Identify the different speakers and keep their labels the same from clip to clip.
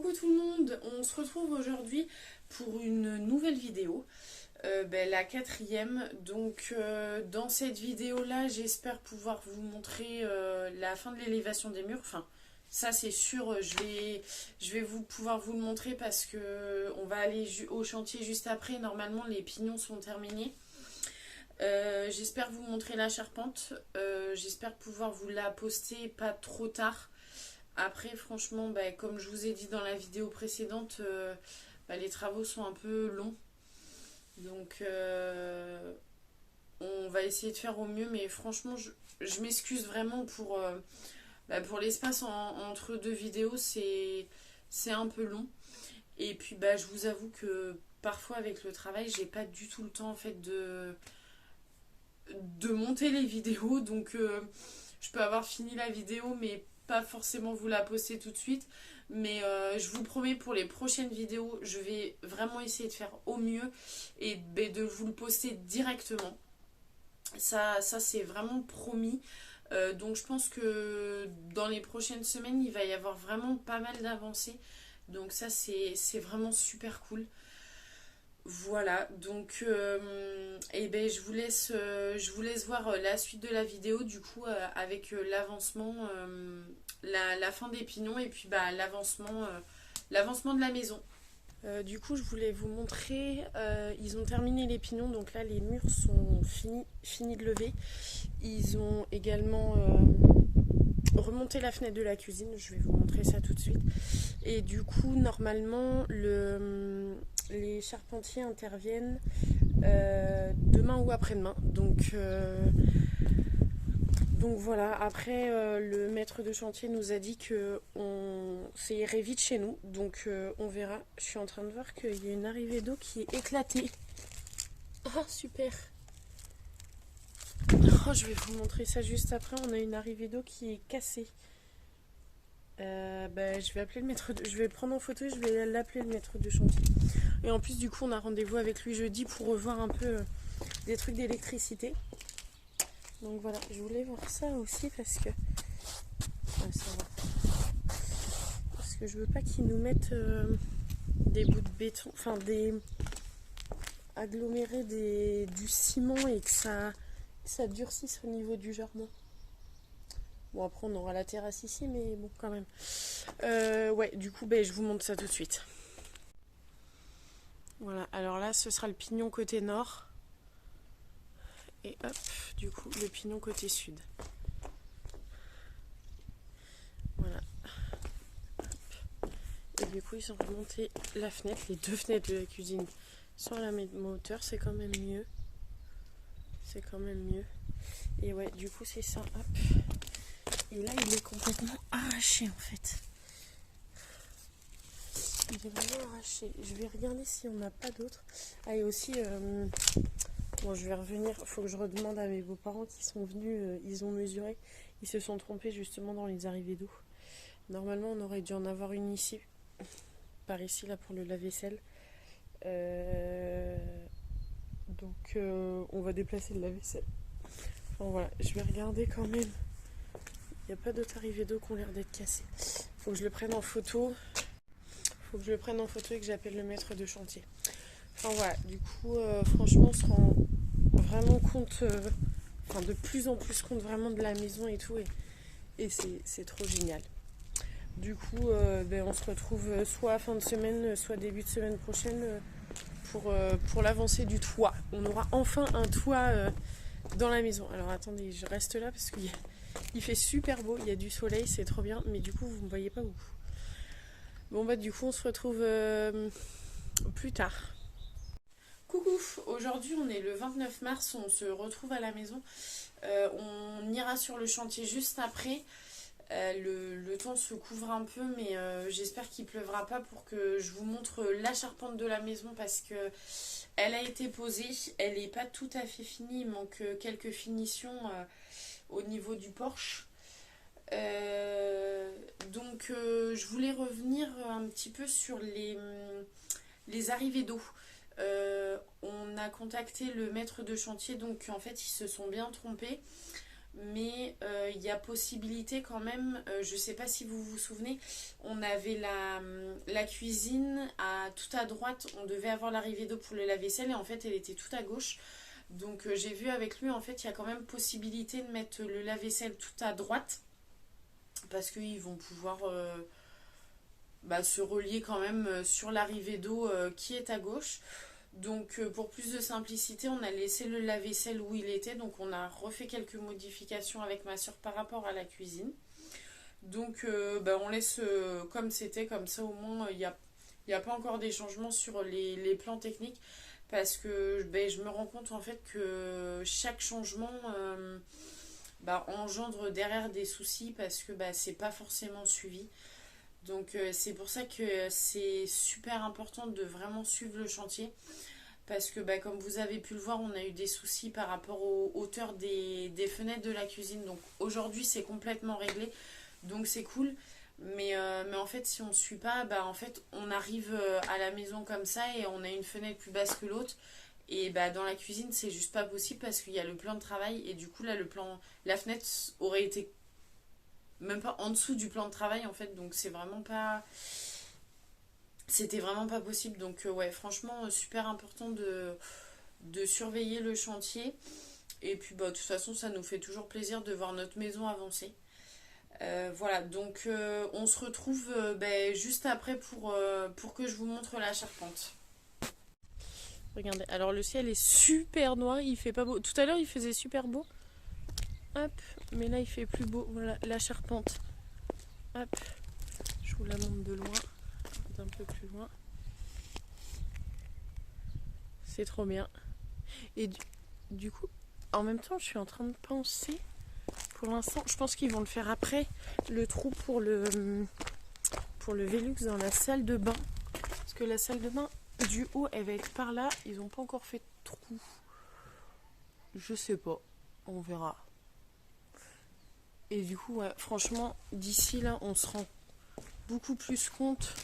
Speaker 1: Coucou tout le monde, on se retrouve aujourd'hui pour une nouvelle vidéo, la quatrième. Donc dans cette vidéo là j'espère pouvoir vous montrer la fin de l'élévation des murs. Enfin ça c'est sûr, je vais pouvoir vous le montrer parce que on va aller au chantier juste après. Normalement les pignons sont terminés. J'espère vous montrer la charpente, j'espère pouvoir vous la poster pas trop tard. Après, franchement, comme je vous ai dit dans la vidéo précédente, les travaux sont un peu longs. Donc, on va essayer de faire au mieux. Mais franchement, je m'excuse vraiment pour l'espace entre deux vidéos. C'est un peu long. Et puis, je vous avoue que parfois, avec le travail, j'ai pas du tout le temps en fait de monter les vidéos. Donc, je peux avoir fini la vidéo, mais pas forcément vous la poster tout de suite. Mais je vous promets, pour les prochaines vidéos, je vais vraiment essayer de faire au mieux et de vous le poster directement. Ça c'est vraiment promis. Donc je pense que dans les prochaines semaines, il va y avoir vraiment pas mal d'avancées. Donc ça c'est vraiment super cool. Voilà, donc je vous laisse voir la suite de la vidéo du coup avec l'avancement, la fin des pignons et puis l'avancement de la maison. Du coup, je voulais vous montrer, ils ont terminé les pignons, donc là les murs sont finis de lever. Ils ont également remonté la fenêtre de la cuisine, je vais vous montrer ça tout de suite. Et du coup, normalement, les charpentiers interviennent demain ou après-demain. Donc voilà, après le maître de chantier nous a dit que ça irait vite chez nous. Donc on verra. Je suis en train de voir qu'il y a une arrivée d'eau qui est éclatée. Ah super. Oh, je vais vous montrer ça juste après. On a une arrivée d'eau qui est cassée. Je vais appeler je vais le prendre en photo et je vais l'appeler le maître de chantier. Et en plus du coup on a rendez-vous avec lui jeudi pour revoir un peu des trucs d'électricité. Donc voilà, je voulais voir ça aussi parce que ça va. Parce que je veux pas qu'ils nous mettent des bouts de béton, enfin des agglomérer du ciment et que ça durcisse au niveau du jardin. Bon, après on aura la terrasse ici, mais bon quand même. Ouais, du coup je vous montre ça tout de suite. Voilà, alors là ce sera le pignon côté nord. Et hop, du coup, le pignon côté sud. Voilà. Hop. Et du coup, ils ont remonté la fenêtre, les deux fenêtres de la cuisine sur la même hauteur. C'est quand même mieux. C'est quand même mieux. Et ouais, du coup, c'est ça. Hop. Et là, il est complètement arraché, en fait. Il est vraiment arraché. Je vais regarder si on n'a pas d'autres. Ah, et aussi... Bon, je vais revenir, il faut que je redemande à mes beaux-parents qui sont venus, ils ont mesuré, ils se sont trompés justement dans les arrivées d'eau. Normalement, on aurait dû en avoir une ici, par ici, là, pour le lave-vaisselle. Donc, on va déplacer le lave-vaisselle. Enfin, voilà, je vais regarder quand même. Il n'y a pas d'autres arrivées d'eau qui ont l'air d'être cassées. Faut que je le prenne en photo. Faut que je le prenne en photo et que j'appelle le maître de chantier. Enfin voilà, du coup, franchement, on se rend vraiment compte, de plus en plus compte vraiment de la maison et tout, et c'est trop génial. Du coup, on se retrouve soit à fin de semaine, soit début de semaine prochaine pour l'avancée du toit. On aura enfin un toit dans la maison. Alors attendez, je reste là parce qu'il fait super beau, il y a du soleil, c'est trop bien, mais du coup, vous ne me voyez pas beaucoup. Bon, du coup, on se retrouve plus tard. Coucou, aujourd'hui on est le 29 mars, on se retrouve à la maison. On ira sur le chantier juste après. Le temps se couvre un peu, mais j'espère qu'il pleuvra pas pour que je vous montre la charpente de la maison parce que elle a été posée, elle n'est pas tout à fait finie, il manque quelques finitions au niveau du porche. Donc je voulais revenir un petit peu sur les arrivées d'eau. On a contacté le maître de chantier, donc en fait ils se sont bien trompés. Mais il y a possibilité quand même, je sais pas si vous vous souvenez, on avait la cuisine tout à droite, on devait avoir l'arrivée d'eau pour le lave-vaisselle et en fait elle était tout à gauche. Donc j'ai vu avec lui, en fait il y a quand même possibilité de mettre le lave-vaisselle tout à droite parce qu'ils vont pouvoir se relier quand même sur l'arrivée d'eau qui est à gauche. Donc pour plus de simplicité, on a laissé le lave-vaisselle où il était. Donc on a refait quelques modifications avec ma soeur par rapport à la cuisine. Donc on laisse comme c'était, comme ça au moins il n'y a pas encore des changements sur les plans techniques. Parce que je me rends compte en fait que chaque changement engendre derrière des soucis parce que c'est pas forcément suivi. Donc c'est pour ça que c'est super important de vraiment suivre le chantier. Parce que comme vous avez pu le voir, on a eu des soucis par rapport aux hauteurs des fenêtres de la cuisine. Donc aujourd'hui c'est complètement réglé. Donc c'est cool. Mais en fait si on ne suit pas, en fait on arrive à la maison comme ça et on a une fenêtre plus basse que l'autre. Et dans la cuisine c'est juste pas possible parce qu'il y a le plan de travail. Et du coup là la fenêtre aurait été même pas en dessous du plan de travail en fait. Donc c'était vraiment pas possible. Donc ouais, franchement super important de surveiller le chantier. Et puis de toute façon ça nous fait toujours plaisir de voir notre maison avancer. Voilà, donc on se retrouve juste après pour que je vous montre la charpente. Regardez, alors le ciel est super noir, il fait pas beau. Tout à l'heure il faisait super beau. Hop, mais là il fait plus beau. Voilà, la charpente. Hop, je vous la montre de loin, d'un peu plus loin. C'est trop bien. Et du coup, en même temps, je suis en train de penser, pour l'instant, je pense qu'ils vont le faire après, le trou pour le Velux dans la salle de bain. Parce que la salle de bain, du haut, elle va être par là. Ils n'ont pas encore fait de trou. Je sais pas. On verra. Et du coup, ouais, franchement, d'ici là, on se rend beaucoup plus compte.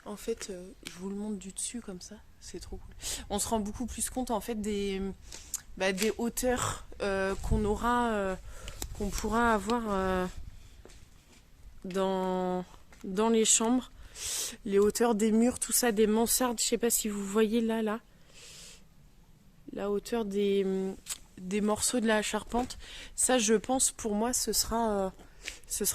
Speaker 1: En fait, je vous le montre du dessus comme ça. C'est trop cool. On se rend beaucoup plus compte, en fait, des hauteurs qu'on pourra avoir dans les chambres. Les hauteurs des murs, tout ça, des mansardes. Je sais pas si vous voyez là. La hauteur des morceaux de la charpente. Ça, je pense, pour moi, ce sera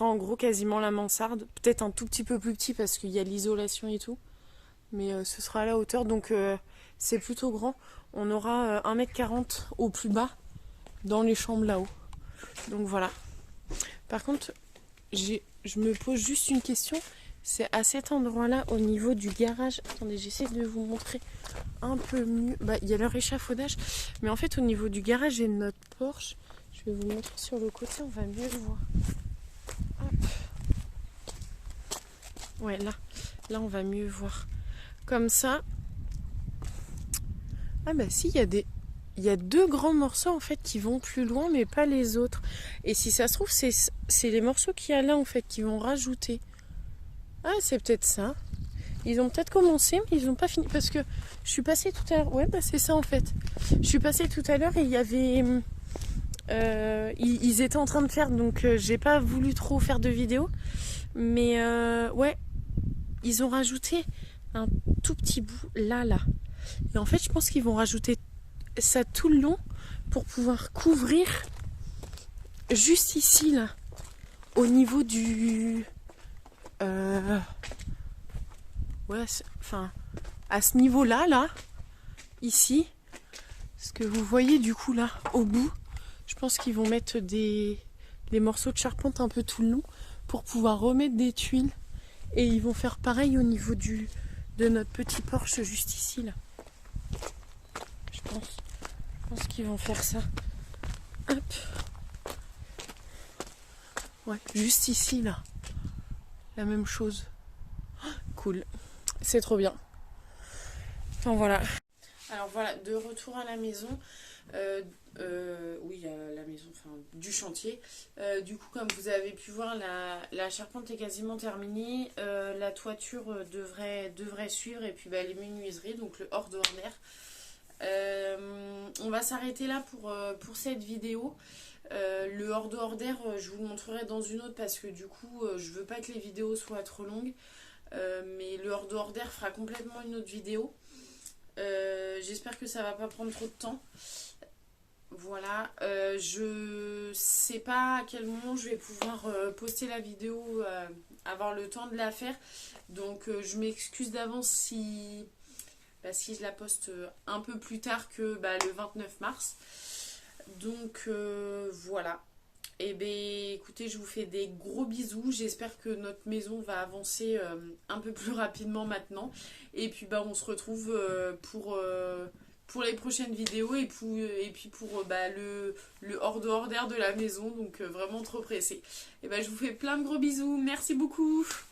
Speaker 1: en gros quasiment la mansarde. Peut-être un tout petit peu plus petit parce qu'il y a l'isolation et tout. Mais ce sera à la hauteur. Donc, c'est plutôt grand. On aura 1m40 au plus bas dans les chambres là-haut. Donc, voilà. Par contre, je me pose juste une question. C'est à cet endroit-là, au niveau du garage. Attendez, j'essaie de vous montrer un peu mieux. Il y a leur échafaudage. Mais en fait, au niveau du garage et de notre Porsche, je vais vous montrer sur le côté, on va mieux le voir. Hop. Ouais, là, on va mieux voir. Comme ça. Ah si, il y a deux grands morceaux en fait qui vont plus loin, mais pas les autres. Et si ça se trouve, c'est les morceaux qu'il y a là en fait qui vont rajouter. Ah, c'est peut-être ça. Ils ont peut-être commencé, mais ils n'ont pas fini. Parce que je suis passée tout à l'heure. Ouais, c'est ça en fait. Je suis passée tout à l'heure et il y avait. Ils étaient en train de faire, donc j'ai pas voulu trop faire de vidéo. Mais ouais, ils ont rajouté un tout petit bout là. Et en fait, je pense qu'ils vont rajouter ça tout le long pour pouvoir couvrir juste ici là, au niveau du. Ouais, enfin, à ce niveau-là, ici, ce que vous voyez du coup là, au bout, je pense qu'ils vont mettre des morceaux de charpente un peu tout le long pour pouvoir remettre des tuiles. Et ils vont faire pareil au niveau de notre petit Porsche juste ici là. Je pense qu'ils vont faire ça. Hop. Ouais, juste ici là. La même chose. Cool. C'est trop bien. Enfin voilà. Alors voilà, de retour à la maison. Oui, à la maison, enfin du chantier. Du coup, comme vous avez pu voir, la charpente est quasiment terminée. La toiture devrait suivre et puis les menuiseries, donc le hors de hors d'air. On va s'arrêter là pour cette vidéo. Le hors de hors d'air, je vous le montrerai dans une autre parce que du coup, je veux pas que les vidéos soient trop longues. Mais le hors de hors d'air fera complètement une autre vidéo. J'espère que ça va pas prendre trop de temps. Voilà, je sais pas à quel moment je vais pouvoir poster la vidéo, avoir le temps de la faire. Donc je m'excuse d'avance si je la poste un peu plus tard que le 29 mars. Donc voilà. Et bien écoutez, je vous fais des gros bisous. J'espère que notre maison va avancer un peu plus rapidement maintenant. Et puis on se retrouve pour les prochaines vidéos et puis pour le hors de hors d'air de la maison. Donc vraiment trop pressé. Et je vous fais plein de gros bisous. Merci beaucoup.